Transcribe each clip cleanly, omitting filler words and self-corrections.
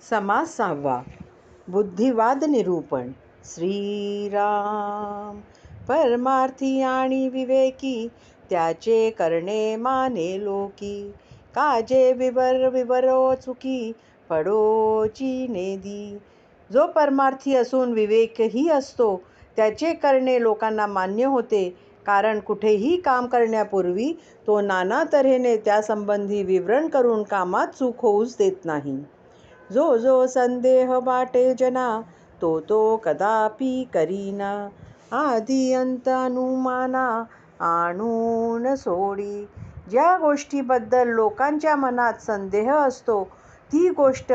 समास 6वा. बुद्धिवाद निरूपण. श्रीराम. परमार्थी आणि विवेकी त्याचे करणे माने लोकी. काजे विवर विवरो चुकी पडोची नेदी. जो परमार्थी असून विवेकही असतो त्याचे करणे लोकांना मान्य होते, कारण कुठेही काम करण्यापूर्वी तो नाना तऱ्हेने त्यासंबंधी विवरण करून कामात चूक होऊच देत नाही. जो जो संदेह वाटे जना तो तो कदापि करीना. आदि अंत अनुमाना आणून सोडी. ज्या गोष्टीबद्दल लोकांच्या मनात संदेह असतो ती गोष्ट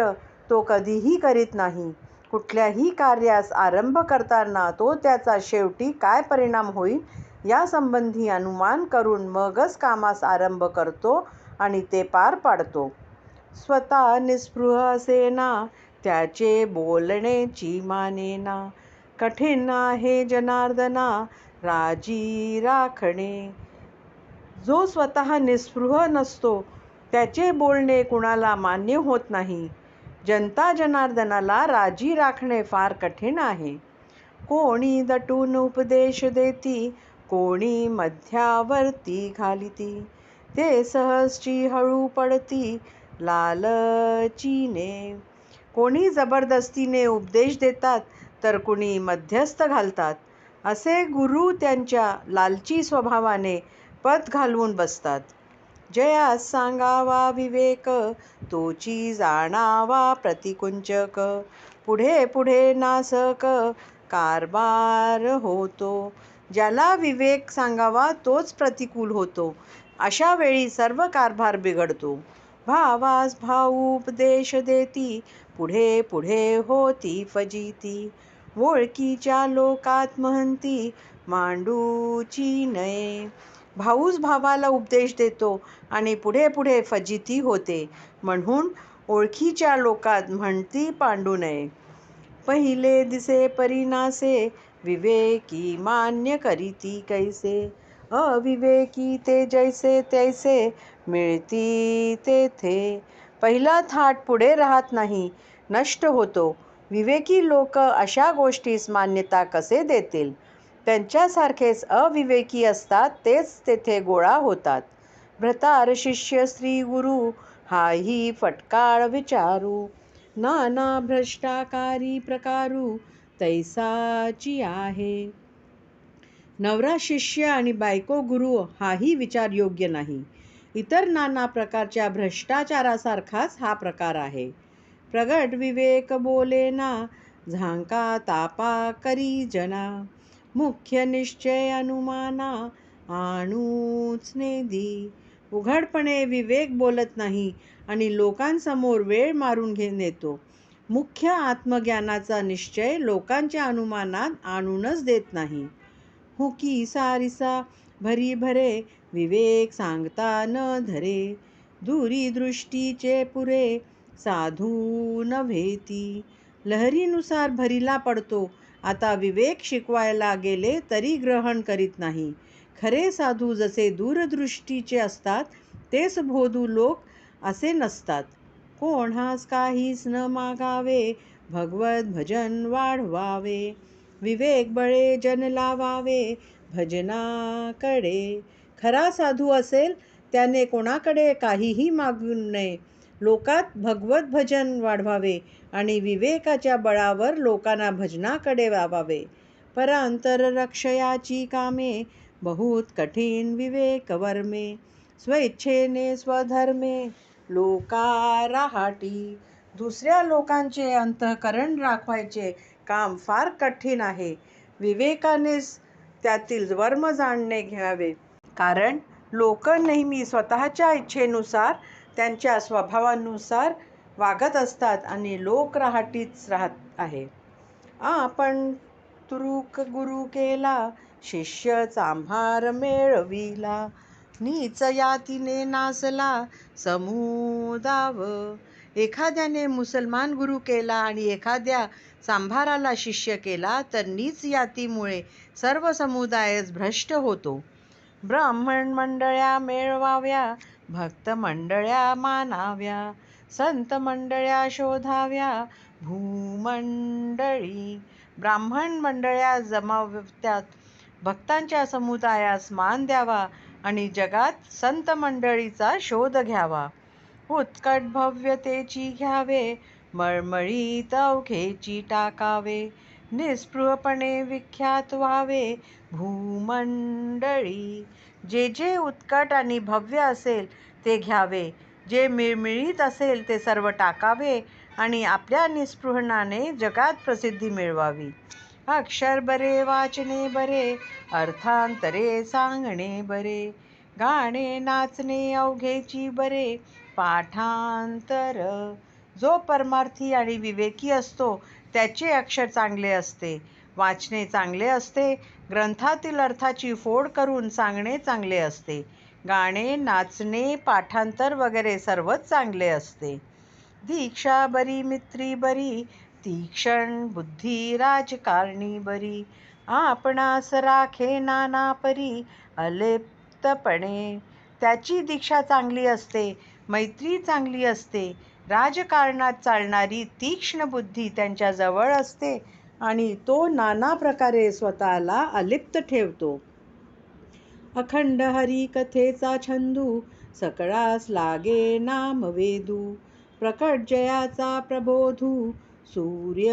तो कधीही करीत नाही. कुठल्याही कार्यास आरंभ करताना तो त्याचा शेवटी काय परिणाम होईल यासंबंधी अनुमान करून मगच कामास आरंभ करतो आणि ते पार पाडतो. स्वतः निस्पृह असेना त्याचे बोलणेची मानेना. कठीण आहे जनार्दना राजी राखणे. जो स्वतः निस्पृह नसतो त्याचे बोलणे कुणाला मान्य होत नाही. जनता जनार्दनाला राजी राखणे फार कठीण आहे. कोणी दटून उपदेश देती, कोणी मध्यावर्ती घालिती. ते सहजची हळू पडती लालचीने. कोणी जबरदस्तीने उपदेश देतात तर कुणी मध्यस्थ घालतात. असे गुरु त्यांच्या लालची स्वभावाने पद घालवून बसतात. जयास सांगावा विवेक तोची जाणावा प्रतिकुंचक. पुढे पुढे नासक कारभार होतो. ज्याला विवेक सांगावा तोच प्रतिकूल होतो. अशा वेळी सर्व कारभार बिघडतो. भावास भाऊ उपदेश देती पुढे पुढे होती फजिती. ओळखीच्या लोकात म्हणती मांडूची नये. भाऊच भावाला उपदेश देतो आणि पुढे पुढे फजिती होते, म्हणून ओळखीच्या लोकात म्हणती पांडू नये. पहिले दिसे परिणासे विवेकी मान्य करीती कैसे. अविवेकी ते जैसे तैसे मिळती तेथे. पहिला थाट पुढे राहत नाही, नष्ट होतो. विवेकी लोक अशा गोष्टीस मान्यता कसे देतील. त्यांच्यासारखेच अविवेकी असतात तेच तेथे गोळा होतात. भ्रतार शिष्य स्त्री गुरु हाही फटकाळ विचारू. नाना भ्रष्टाकारी प्रकारू तैसाची आहे. नवरा शिष्य आणि बायको गुरु हाही विचार योग्य नाही. इतर नाना प्रकारच्या भ्रष्टाचारासारखाच हा प्रकार आहे. प्रगट विवेक बोलेना झांका तापा करी जना. मुख्य निश्चय अनुमाना आणूच नेदी. उघडपणे विवेक बोलत नाही आणि लोकांसमोर वेळ मारून नेतो. मुख्य आत्मज्ञानाचा निश्चय लोकांच्या अनुमानात आणूनच देत नाही. हुकी सारिसा भरी भरे विवेक सांगता न धरे. दुरी दृष्टीचे पुरे साधू नव्हेती. लहरीनुसार भरीला पडतो. आता विवेक शिकवायला गेले तरी ग्रहण करीत नाही. खरे साधू जसे दूरदृष्टीचे असतात तेच बोधू लोक असे नसतात. कोणास काहीच न मागावे भगवत भजन वाढवावे. विवेक बळे जन लावावे भजनाकडे. खरा साधू असेल त्याने कोणाकडे काहीही मागू नये. लोकात भगवत भजन वाढवावे आणि विवेकाच्या बळावर लोकांना भजनाकडे लावावे. परांतर रक्षयाची कामे बहुत कठीण विवेक वर्मे. स्वेच्छेने स्वधर्मे लोका राहाटी. दुसऱ्या लोकांचे अंतःकरण राखवायचे काम फार कठीण आहे. विवेकानेच त्यातील वर्म जाणणे घ्यावे, कारण लोक नेहमी स्वतःच्या इच्छेनुसार त्यांच्या स्वभावानुसार वागत असतात आणि लोक राहाटीच राहत आहे. आपण तुरुक गुरु केला शिष्य चांभार मेळविला. नीच यातीने नासला समुदाव. एखाद्याने मुसलमान गुरु केला आणि एखाद्या चांभाराला शिष्य केला तर नीच यातीमुळे सर्व समुदायच भ्रष्ट होतो. ब्राह्मण मंडळ्या मेळवाव्या भक्त मंडळ्या मानाव्या. संत मंडळ्या शोधाव्या भूमंडळी. ब्राह्मण मंडळ्या जमाव्यात, भक्तांच्या समुदायास मान द्यावा आणि जगात संत मंडळीचा शोध घ्यावा. उत्कट भव्यतेची घ्यावे, मळमळीत अवघेची टाकावे. निस्पृहपणे विख्यात व्हावे भूमंडळी. जे जे उत्कट आणि भव्य असेल ते घ्यावे, जे मिळमिळीत असेल ते सर्व टाकावे आणि आपल्या निस्पृहणाने जगात प्रसिद्धी मिळवावी. अक्षर बरे, वाचणे बरे, अर्थांतरे सांगणे बरे. गाणे नाचणे अवघेची बरे, पाठांतर. जो परमार्थी आणि विवेकी असतो त्याचे अक्षर चांगले असते, वाचणे चांगले असते, ग्रंथातील अर्थाची फोड करून सांगणे चांगले असते. गाणे, नाचणे, पाठांतर वगैरे सर्वच चांगले असते. दीक्षा बरी, मित्री बरी, तीक्ष्ण बुद्धी राजकारणी बरी. आपणास राखे नाना परी, अलिप्तपणे. त्याची दीक्षा चांगली असते, मैत्री चांगली असते, राजकारणात चालणारी तीक्ष्ण बुद्धी त्यांच्या जवळ असते आणि तो नाना प्रकारे स्वतःला अलिप्त ठेवतो. अखंड हरी कथेचा छंदू, सकळास लागे नाम वेदू. प्रकट जयाचा प्रबोधू, सूर्य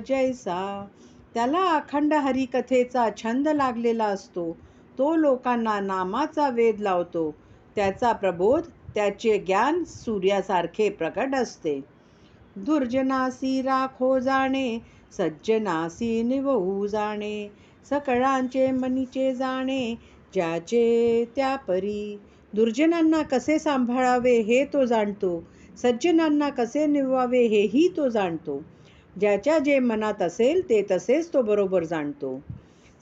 जैसा. त्याला अखंड हरिकथेचा छंद लागलेला असतो. तो लोकांना नामाचा वेध लावतो. त्याचा प्रबोध, त्याचे ज्ञान सूर्यासारखे प्रकट असते. दुर्जनासी राखो जाणे, सज्जनासी निववू जाणे. सकळांचे मनीचे जाणे, ज्याचे त्या परी. दुर्जनांना कसे सांभाळावे हे तो जाणतो, सज्जनांना कसे निववावे हेही तो जाणतो. ज्याच्या जे मनात असेल ते तसेच तो बरोबर जाणतो.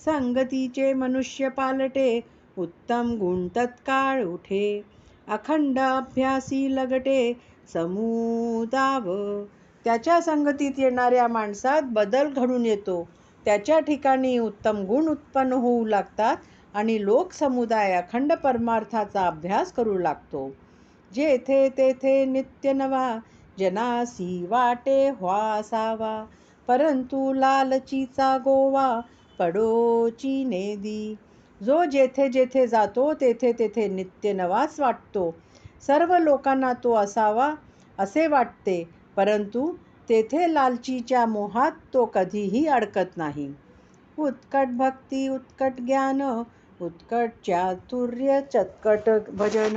संगतीचे मनुष्य पालटे, उत्तम गुण तत्काळ उठे. अखंड अभ्यासी लगटे, समुदाव. त्याच्या संगतीत येणाऱ्या माणसात बदल घडून येतो. त्याच्या ठिकाणी उत्तम गुण उत्पन्न होऊ लागतात आणि लोकसमुदाय अखंड परमार्थाचा अभ्यास करू लागतो. जेथे तेथे नित्य नवा, जनासी वाटे व्हासावा. परंतु लालचीचा गोवा, पडोची नेदी. जो जेथे जेथे जातो तेथे तेथे नित्य नवाच वाटतो. सर्व लोकांना तो असावा असे वाटते, परंतु तेथे लालचीच्या मोहात तो कधीही अडकत नाही. उत्कट भक्ती, उत्कट ज्ञान, उत्कट चातुर्य, चत्कट भजन,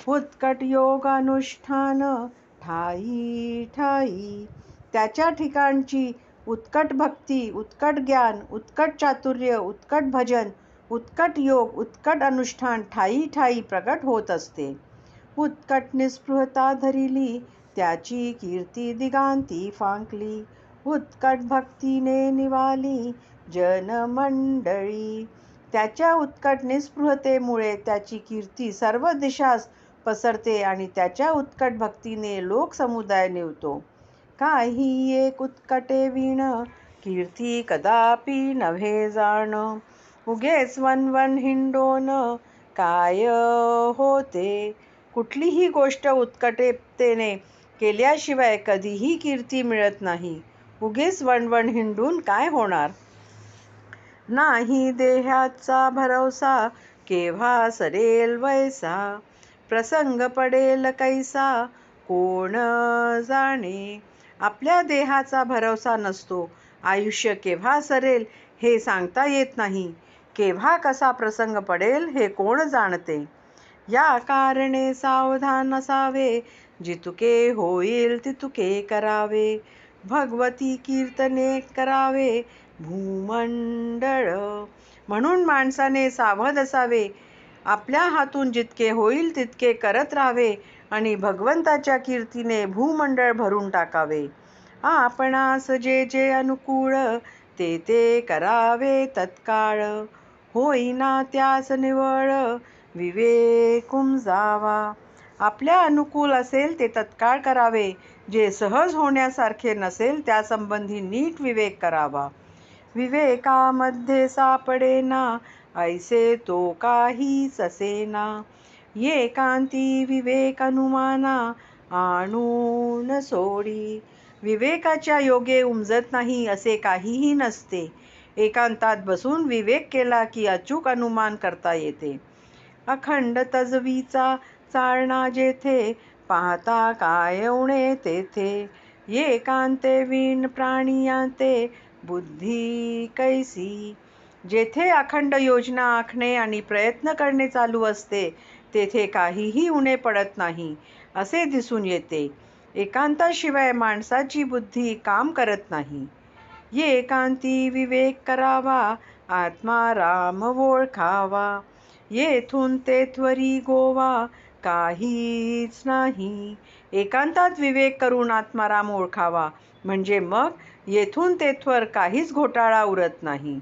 उत्कट योग अनुष्ठान, ठाई ठाई. त्याच्या ठिकाणची उत्कट भक्ती, उत्कट ज्ञान, उत्कट चातुर्य, उत्कट भजन, उत्कट योग, उत्कट अनुष्ठान ठाई ठाई प्रकट होत असते. उत्कट निस्पृहता धरिली, त्याची कीर्ती दिगांती फांकली. उत्कट भक्तीने निवाली, जनमंडळी. त्याच्या उत्कट निस्पृहतेमुळे त्याची कीर्ती सर्व दिशास पसरते आणि त्याच्या उत्कट भक्तीने लोकसमुदाय निवतो. काही एक उत्कटे वीण, कीर्ती कदापि नव्हे जाण. उगेच वनवन हिंडोन काय होते. कुठलीही गोष्ट उत्कटतेने केल्याशिवाय कधीही कीर्ती मिळत नाही. उगीच वणवण हिंडून काय होणार. नाही देहाचा भरवसा, केव्हा सरेल वैसा. प्रसंग पडेल कैसा, कोण जाणे. आपल्या देहाचा भरवसा नसतो. आयुष्य केव्हा सरेल हे सांगता येत नाही. केव्हा कसा प्रसंग पडेल हे कोण जाणते. या कारणे सावधान असावे, जितुके होईल तितुके करावे. भगवती कीर्तने करावे भूमंडळ. म्हणून माणसाने सावध असावे, आपल्या हातून जितके होईल तितके करत राहावे आणि भगवंताच्या कीर्तीने भूमंडळ भरून टाकावे. आपणास जे जे अनुकूळ ते ते करावे तत्काळ. होईना त्यास निवळ, विवेकून जावा. आपल्या अनुकूल असेल ते तत्काळ करावे. जे सहज होण्यासारखे नसेल त्यासंबंधी नीट विवेक करावा. विवेकामध्ये सापडेना, ऐसे तो काहीच असेना. एकांती विवेक अनुमाना, आणून सोडी. विवेकाच्या योगे उमजत नाही असे काहीही नसते. एकांतात बसून विवेक केला की अचूक अनुमान करता येते. अखंड तजवीचा चालना जेथे, पाहता काय उणे तेथे. ये कांते विण प्राणियांते, बुद्धी कैसी. जेथे अखंड योजना आखणे आणि प्रयत्न करणे चालू असते तेथे काहीही उणे पडत नाही असे दिसून येते. एकांताशिवाय माणसाची बुद्धी काम करत नाही. ये एकांती विवेक करावा, आत्मा राम ओळखावा. येथून तेथवरी गोवा, काहीच नाही. एकांतात विवेक करून आत्माराम ओळखावा, म्हणजे मग येथून तेथवर काहीच घोटाळा उरत नाही.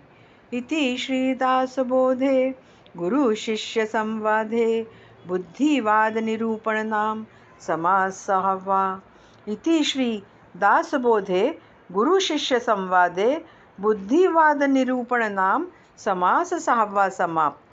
इति श्री दासबोधे गुरु शिष्य संवादे बुद्धिवाद निरूपण नाम समास 6वा. इति श्री दासबोधे गुरु शिष्य संवादे बुद्धिवाद निरूपण नाम समास 6वा समाप्त.